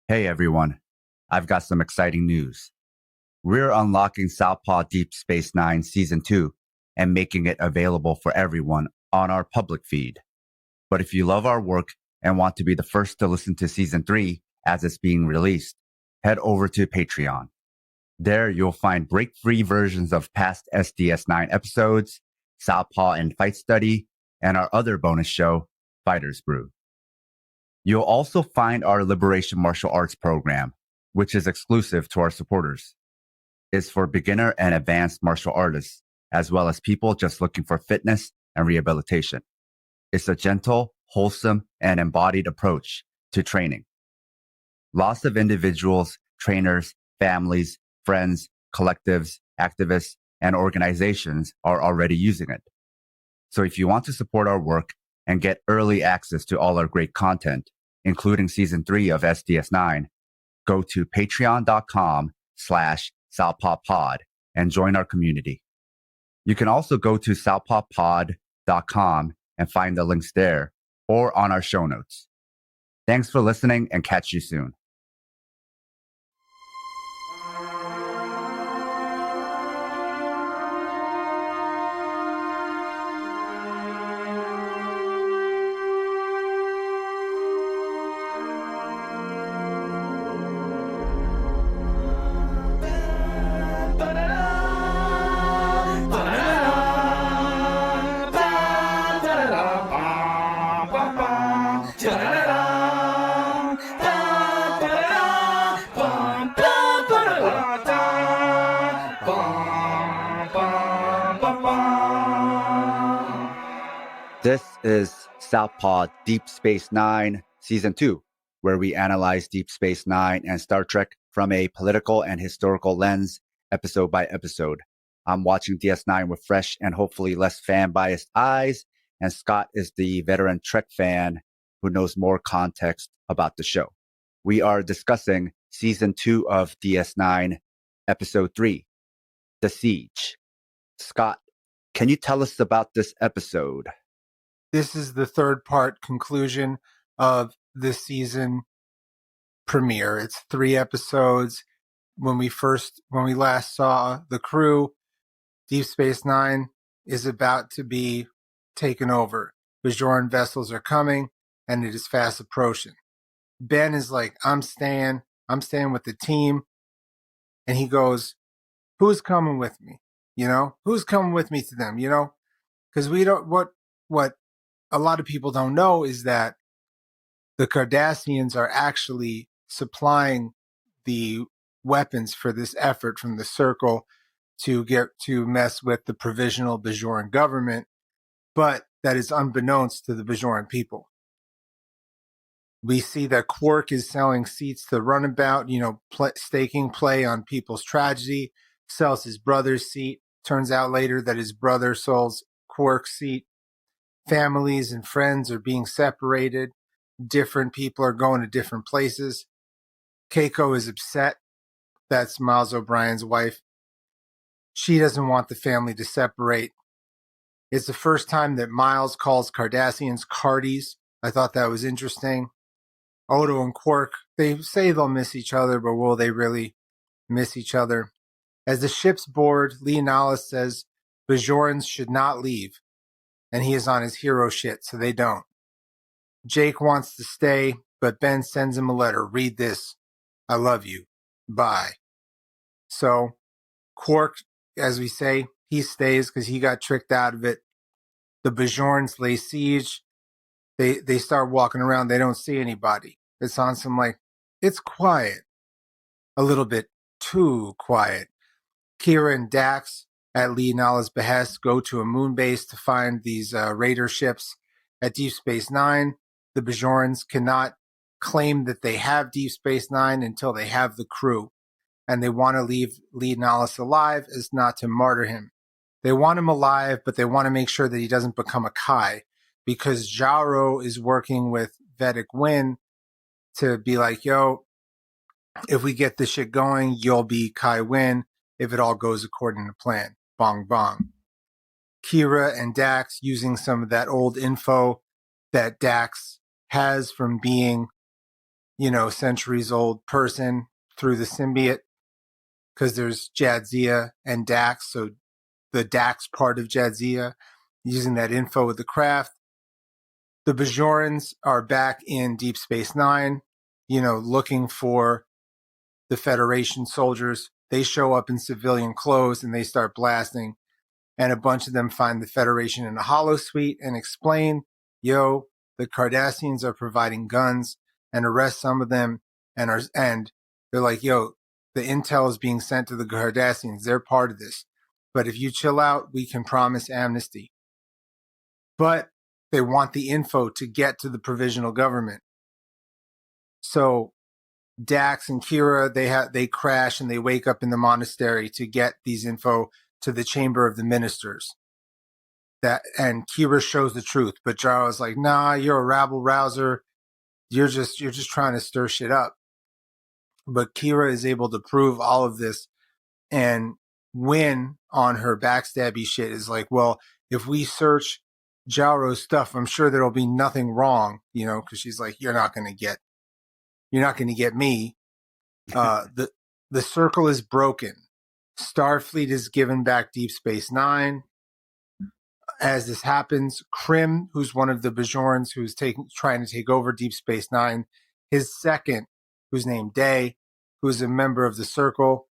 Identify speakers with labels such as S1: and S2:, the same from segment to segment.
S1: Hey everyone, I've got some exciting news. We're unlocking Southpaw Deep Space Nine Season 2 and making it available for everyone on our public feed. But if you love our work and want to be the first to listen to Season 3 as it's being released, head over to Patreon. There you'll find break-free versions of past SDS9 episodes, Southpaw and Fight Study, and our other bonus show, Fighters Brew. You'll also find our Liberation Martial Arts program, which is exclusive to our supporters. It's for beginner and advanced martial artists, as well as people just looking for fitness and rehabilitation. It's a gentle, wholesome, and embodied approach to training. Lots of individuals, trainers, families, friends, collectives, activists, and organizations are already using it. So if you want to support our work and get early access to all our great content, including Season 3 of SDS9, go to patreon.com/southpawpod and join our community. You can also go to southpawpod.com and find the links there or on our show notes. Thanks for listening and catch you soon. This is Southpaw Deep Space Nine Season 2, where we analyze Deep Space Nine and Star Trek from a political and historical lens, episode by episode. I'm watching DS9 with fresh and hopefully less fan-biased eyes, and Scott is the veteran Trek fan who knows more context about the show. We are discussing Season 2 of DS9, Episode 3, The Siege. Scott, can you tell us about this episode?
S2: This is the third part conclusion of the season premiere. It's 3 episodes. When we last saw the crew, Deep Space Nine is about to be taken over. Bajoran vessels are coming, and it is fast approaching. Ben is like, I'm staying with the team. And he goes, who's coming with me? Who's coming with me to them, Because we don't, what a lot of people don't know is that the Cardassians are actually supplying the weapons for this effort from the Circle to get to mess with the provisional Bajoran government, but that is unbeknownst to the Bajoran people. We see that Quark is selling seats to Runabout, staking play on people's tragedy, sells his brother's seat. Turns out later that his brother sells Quark's seat. Families and friends are being separated. Different people are going to different places. Keiko is upset. That's Miles O'Brien's wife. She doesn't want the family to separate. It's the first time that Miles calls Cardassians Cardies. I thought that was interesting. Odo and Quark, they say they'll miss each other, but will they really miss each other? As the ship's board, Leonalis says Bajorans should not leave. And he is on his hero shit, so they don't. Jake wants to stay, but Ben sends him a letter. Read this. I love you. Bye. So Quark, as we say, he stays because he got tricked out of it. The Bajorans lay siege. They start walking around. They don't see anybody. It's on some it's quiet. A little bit too quiet. Kira and Dax, at Leonalis' behest, go to a moon base to find these raider ships. At Deep Space Nine, the Bajorans cannot claim that they have Deep Space Nine until they have the crew. And they want to leave Leonalis alive as not to martyr him. They want him alive, but they want to make sure that he doesn't become a Kai, because Jaro is working with Vedic Wynn to be like, yo, if we get this shit going, you'll be Kai Wynn if it all goes according to plan. Bong bong. Kira and Dax, using some of that old info that Dax has from being centuries old person through the symbiote, because there's Jadzia and Dax. So the Dax part of Jadzia, using that info with the craft. The Bajorans are back in Deep Space Nine, looking for the Federation soldiers. They show up in civilian clothes and they start blasting. And a bunch of them find the Federation in a holosuite and explain, the Cardassians are providing guns, and arrest some of them. And they're like, the intel is being sent to the Cardassians. They're part of this. But if you chill out, we can promise amnesty. But they want the info to get to the provisional government. So Dax and Kira, they crash and they wake up in the monastery to get these info to the Chamber of the Ministers. And Kira shows the truth, but Jara's like, nah, you're a rabble rouser. You're just trying to stir shit up. But Kira is able to prove all of this, and win on her backstabby shit is like, well, if we search Jaro's stuff, I'm sure there'll be nothing wrong, because she's like, you're not going to get me. The circle is broken. Starfleet is given back Deep Space Nine. As this happens, Krim, who's one of the Bajorans who's trying to take over Deep Space Nine, his second, who's named Day, who's a member of the Circle,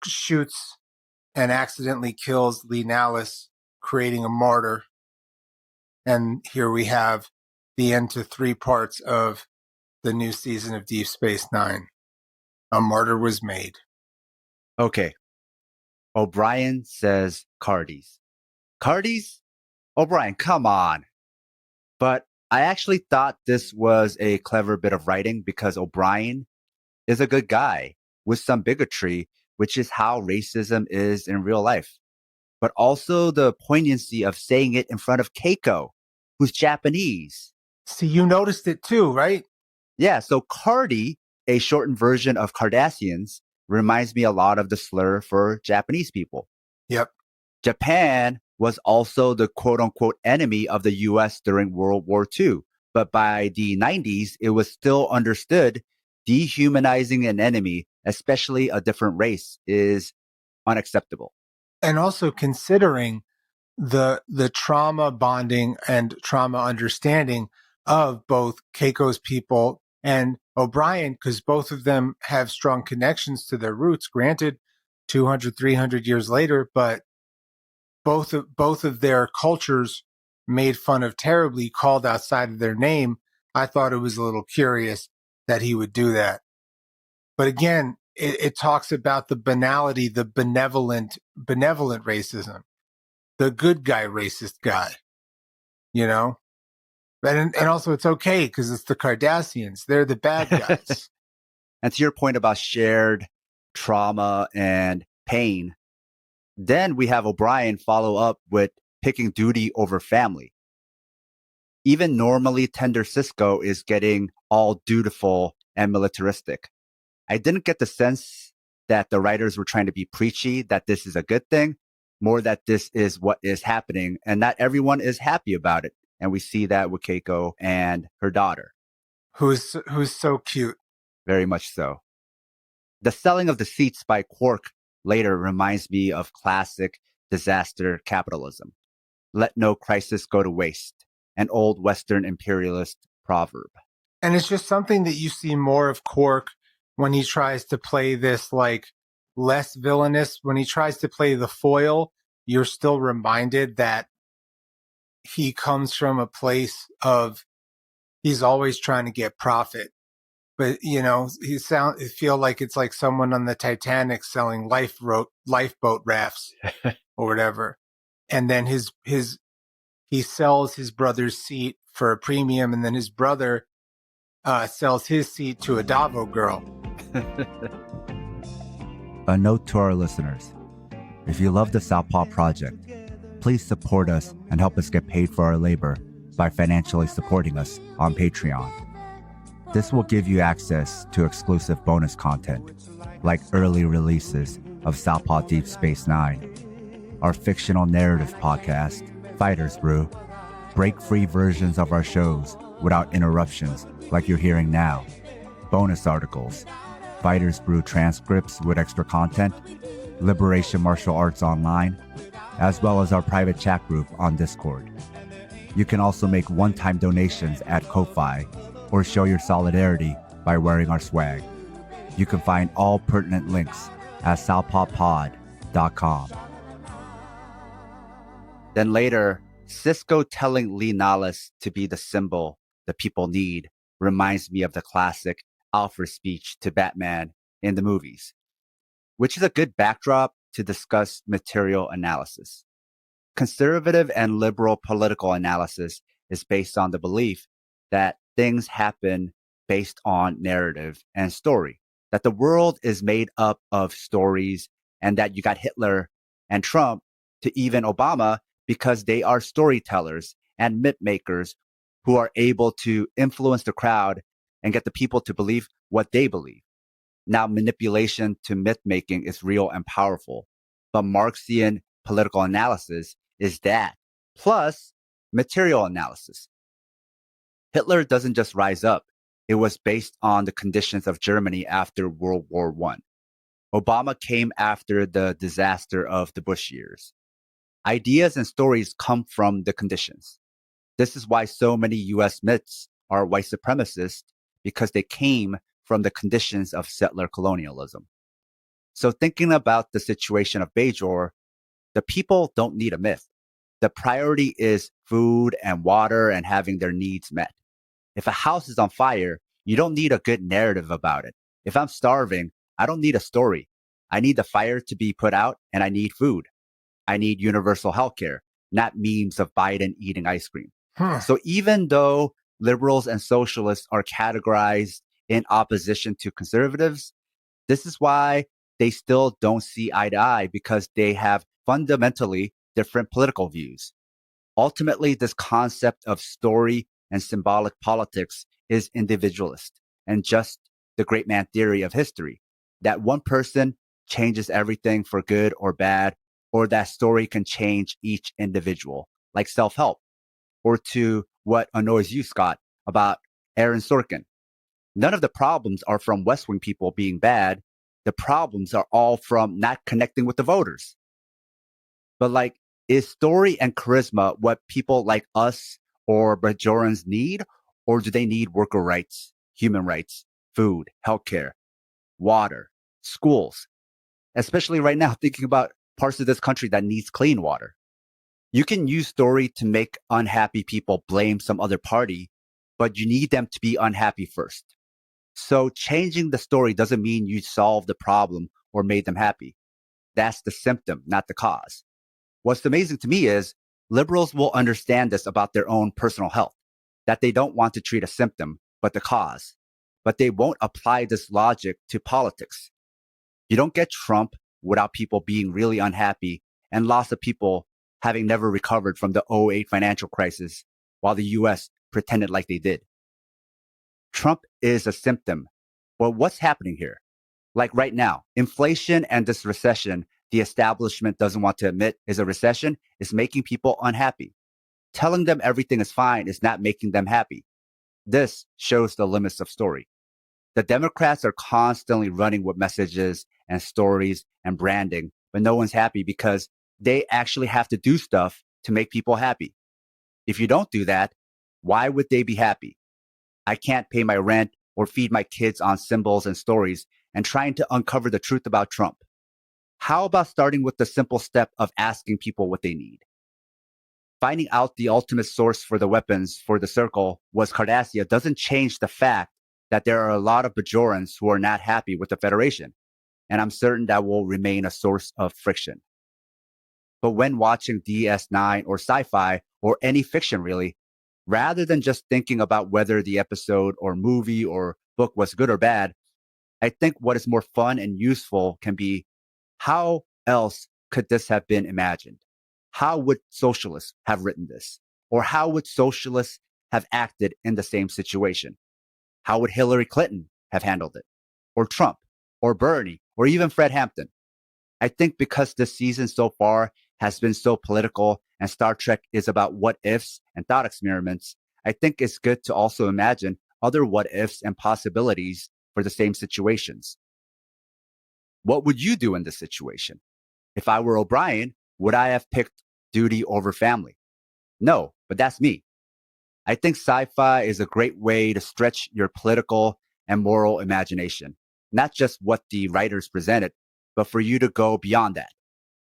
S2: shoots and accidentally kills Lee Nallis, creating a martyr. And here we have the end to 3 parts of the new season of Deep Space Nine. A martyr was made.
S1: Okay. O'Brien says Cardies. Cardies? O'Brien, come on. But I actually thought this was a clever bit of writing because O'Brien is a good guy with some bigotry, which is how racism is in real life. But also the poignancy of saying it in front of Keiko, who's Japanese.
S2: See, you noticed it too, right?
S1: Yeah, so Cardi, a shortened version of Cardassians, reminds me a lot of the slur for Japanese people.
S2: Yep.
S1: Japan was also the quote-unquote enemy of the U.S. during World War II. But by the 90s, it was still understood dehumanizing an enemy, especially a different race, is unacceptable.
S2: And also considering the trauma bonding and trauma understanding of both Keiko's people and O'Brien, because both of them have strong connections to their roots, granted 200, 300 years later, but both of their cultures made fun of terribly, called outside of their name. I thought it was a little curious that he would do that. But again, it talks about the banality, the benevolent racism, the good guy racist guy, And also it's okay because it's the Cardassians. They're the bad guys.
S1: And to your point about shared trauma and pain, then we have O'Brien follow up with picking duty over family. Even normally tender Cisco is getting all dutiful and militaristic. I didn't get the sense that the writers were trying to be preachy, that this is a good thing, more that this is what is happening, and not everyone is happy about it. And we see that with Keiko and her daughter.
S2: Who's so cute.
S1: Very much so. The selling of the seats by Quark later reminds me of classic disaster capitalism. Let no crisis go to waste, an old Western imperialist proverb.
S2: And it's just something that you see more of Quark when he tries to play this like less villainous. When he tries to play the foil, you're still reminded that he comes from a place of he's always trying to get profit. But, it feel like it's like someone on the Titanic selling lifeboat rafts or whatever. And then he sells his brother's seat for a premium, and then his brother sells his seat to a Davo girl.
S1: A note to our listeners. If you love the Southpaw Project, please support us and help us get paid for our labor by financially supporting us on Patreon. This will give you access to exclusive bonus content, like early releases of Southpaw Deep Space 9, our fictional narrative podcast, Fighters Brew, break-free versions of our shows without interruptions like you're hearing now, bonus articles, Fighters Brew transcripts with extra content, Liberation Martial Arts Online, as well as our private chat group on Discord. You can also make one-time donations at Ko-Fi or show your solidarity by wearing our swag. You can find all pertinent links at southpawpod.com. Then later, Cisco telling Lee Nallis to be the symbol the people need reminds me of the classic Alfred speech to Batman in the movies, which is a good backdrop to discuss material analysis. Conservative and liberal political analysis is based on the belief that things happen based on narrative and story, that the world is made up of stories, and that you got Hitler and Trump to even Obama because they are storytellers and myth makers who are able to influence the crowd and get the people to believe what they believe. Now, manipulation to myth making is real and powerful, but Marxian political analysis is that, plus material analysis. Hitler doesn't just rise up. It was based on the conditions of Germany after World War I. Obama came after the disaster of the Bush years. Ideas and stories come from the conditions. This is why so many US myths are white supremacist, because they came from the conditions of settler colonialism. So thinking about the situation of Bajor, the people don't need a myth. The priority is food and water and having their needs met. If a house is on fire, you don't need a good narrative about it. If I'm starving, I don't need a story. I need the fire to be put out and I need food. I need universal healthcare, not memes of Biden eating ice cream. So even though liberals and socialists are categorized in opposition to conservatives, this is why they still don't see eye to eye, because they have fundamentally different political views. Ultimately, this concept of story and symbolic politics is individualist and just the great man theory of history, that one person changes everything for good or bad, or that story can change each individual, like self-help, or to what annoys you, Scott, about Aaron Sorkin. None of the problems are from West Wing people being bad. The problems are all from not connecting with the voters. But like, is story and charisma what people like us or Bajorans need? Or do they need worker rights, human rights, food, healthcare, water, schools? Especially right now, thinking about parts of this country that needs clean water. You can use story to make unhappy people blame some other party, but you need them to be unhappy first. So changing the story doesn't mean you solved the problem or made them happy. That's the symptom, not the cause. What's amazing to me is liberals will understand this about their own personal health, that they don't want to treat a symptom, but the cause. But they won't apply this logic to politics. You don't get Trump without people being really unhappy and lots of people having never recovered from the '08 financial crisis while the US pretended like they did. Trump is a symptom. But what's happening here? Like right now, inflation and this recession the establishment doesn't want to admit is a recession is making people unhappy. Telling them everything is fine is not making them happy. This shows the limits of story. The Democrats are constantly running with messages and stories and branding, but no one's happy because they actually have to do stuff to make people happy. If you don't do that, why would they be happy? I can't pay my rent or feed my kids on symbols and stories and trying to uncover the truth about Trump. How about starting with the simple step of asking people what they need? Finding out the ultimate source for the weapons for the circle was Cardassia doesn't change the fact that there are a lot of Bajorans who are not happy with the Federation, and I'm certain that will remain a source of friction. But when watching DS9 or sci-fi or any fiction really, rather than just thinking about whether the episode or movie or book was good or bad, I think what is more fun and useful can be, how else could this have been imagined? How would socialists have written this? Or how would socialists have acted in the same situation? How would Hillary Clinton have handled it? Or Trump? Or Bernie? Or even Fred Hampton? I think because this season so far has been so political and Star Trek is about what ifs and thought experiments, I think it's good to also imagine other what ifs and possibilities for the same situations. What would you do in this situation? If I were O'Brien, would I have picked duty over family? No, but that's me. I think sci-fi is a great way to stretch your political and moral imagination, not just what the writers presented, but for you to go beyond that.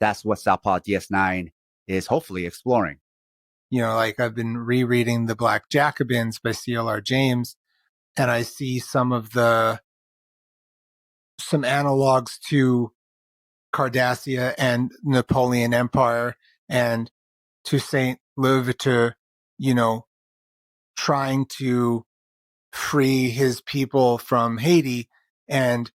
S1: That's what Southpaw DS9 is hopefully exploring.
S2: You know, like I've been rereading The Black Jacobins by C.L.R. James, and I see some analogs to Cardassia and Napoleon Empire and to Saint Louverture, you know, trying to free his people from Haiti and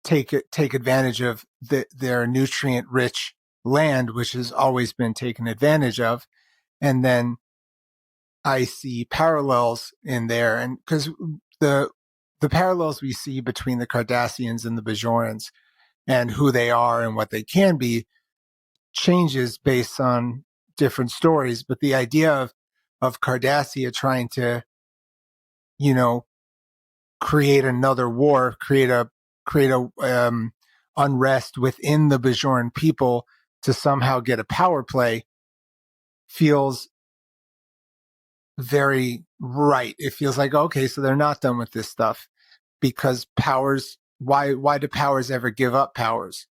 S2: take advantage of their nutrient rich land, which has always been taken advantage of. And then I see parallels in there, and because the parallels we see between the Cardassians and the Bajorans and who they are and what they can be changes based on different stories. But the idea of Cardassia trying to, you know, create another war, create a unrest within the Bajoran people to somehow get a power play feels very right. It feels like, okay, so they're not done with this stuff because powers, why do powers ever give up powers?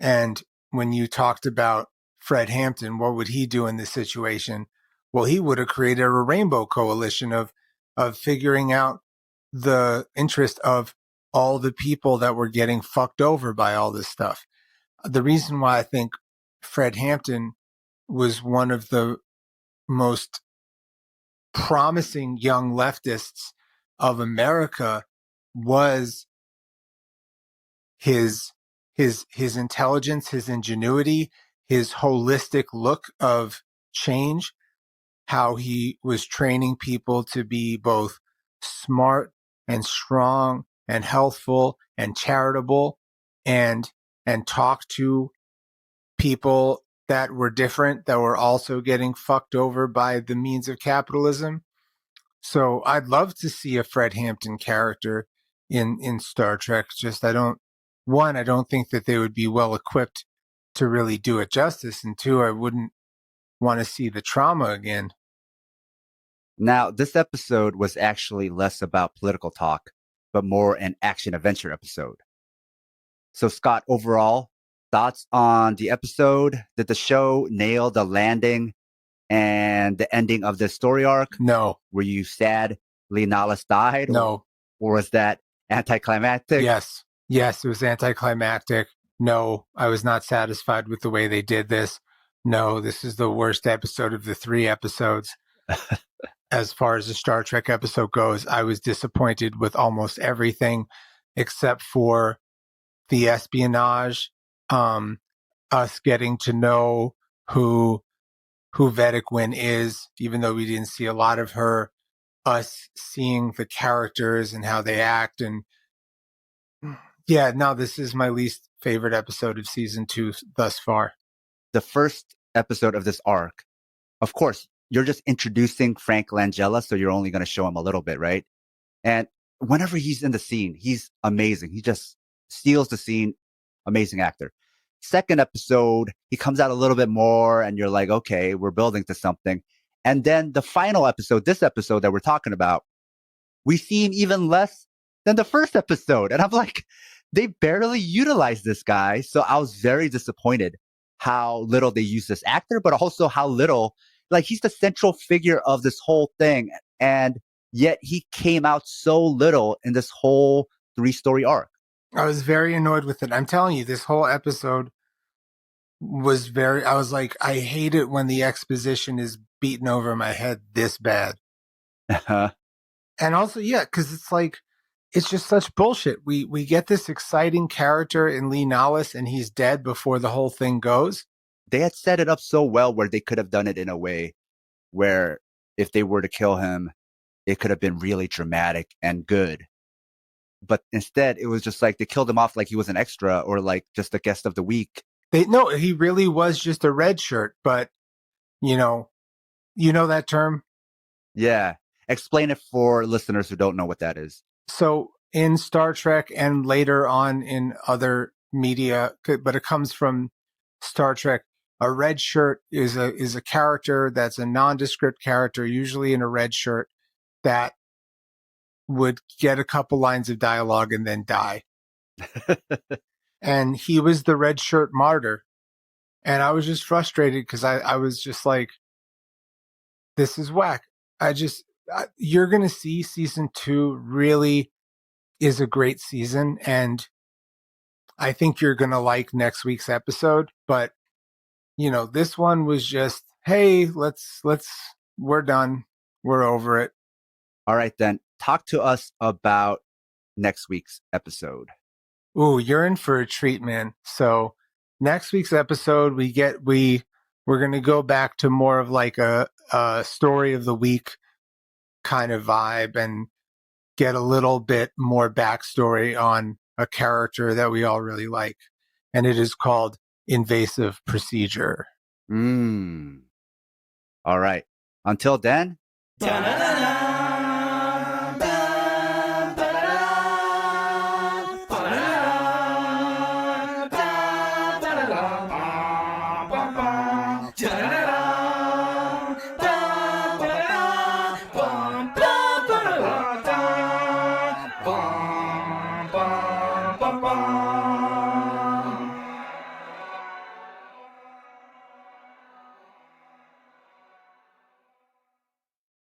S2: And when you talked about Fred Hampton, what would he do in this situation? Well, he would have created a rainbow coalition of figuring out the interest of all the people that were getting fucked over by all this stuff. The reason why I think Fred Hampton was one of the most promising young leftists of America was his intelligence, his ingenuity, his holistic look of change, how he was training people to be both smart and strong and healthful and charitable and talk to people that were different, that were also getting fucked over by the means of capitalism. So I'd love to see a Fred Hampton character in Star Trek. Just I don't think that they would be well equipped to really do it justice, and two, I wouldn't want to see the trauma again.
S1: Now, this episode was actually less about political talk, but more an action adventure episode. So, Scott, overall, thoughts on the episode? Did the show nail the landing and the ending of the story arc?
S2: No.
S1: Were you sad Leonalis died?
S2: No.
S1: Or was that anticlimactic?
S2: Yes. Yes, it was anticlimactic. No, I was not satisfied with the way they did this. No, this is the worst episode of the 3 episodes. As far as the Star Trek episode goes, I was disappointed with almost everything except for the espionage, us getting to know who Vedic Wynn is, even though we didn't see a lot of her, us seeing the characters and how they act. And yeah, no, this is my least favorite episode of season 2 thus far.
S1: The first episode of this arc, of course, you're just introducing Frank Langella, so you're only going to show him a little bit, right? And whenever he's in the scene, he's amazing. He just steals the scene. Amazing actor. Second episode, he comes out a little bit more and you're like, okay, we're building to something. And then the final episode, this episode that we're talking about, we see him even less than the first episode. And I'm like, they barely utilized this guy. So I was very disappointed how little they use this actor, but also how little, like, he's the central figure of this whole thing. And yet he came out so little in this whole 3-story arc.
S2: I was very annoyed with it. I'm telling you, this whole episode was I was like, I hate it when the exposition is beaten over my head this bad. And also, yeah, because it's like, it's just such bullshit. We get this exciting character in Lee Nollis and he's dead before the whole thing goes.
S1: They had set it up so well where they could have done it in a way where if they were to kill him, it could have been really dramatic and good. But instead, it was just like they killed him off like he was an extra or like just a guest of the week.
S2: No, he really was just a red shirt. But, you know that term?
S1: Yeah. Explain it for listeners who don't know what that is.
S2: So in Star Trek and later on in other media, but it comes from Star Trek. A red shirt is a character that's a nondescript character, usually in a red shirt, that would get a couple lines of dialogue and then die. And he was the red shirt martyr. And I was just frustrated because I was just like, this is whack. You're going to see season 2 really is a great season. And I think you're going to like next week's episode. But, this one was just, hey, we're done. We're over it.
S1: All right, then. Talk to us about next week's episode.
S2: Ooh, you're in for a treat, man. So next week's episode, we're going to go back to more of like a story of the week kind of vibe and get a little bit more backstory on a character that we all really like. And it is called Invasive Procedure.
S1: All right. Until then.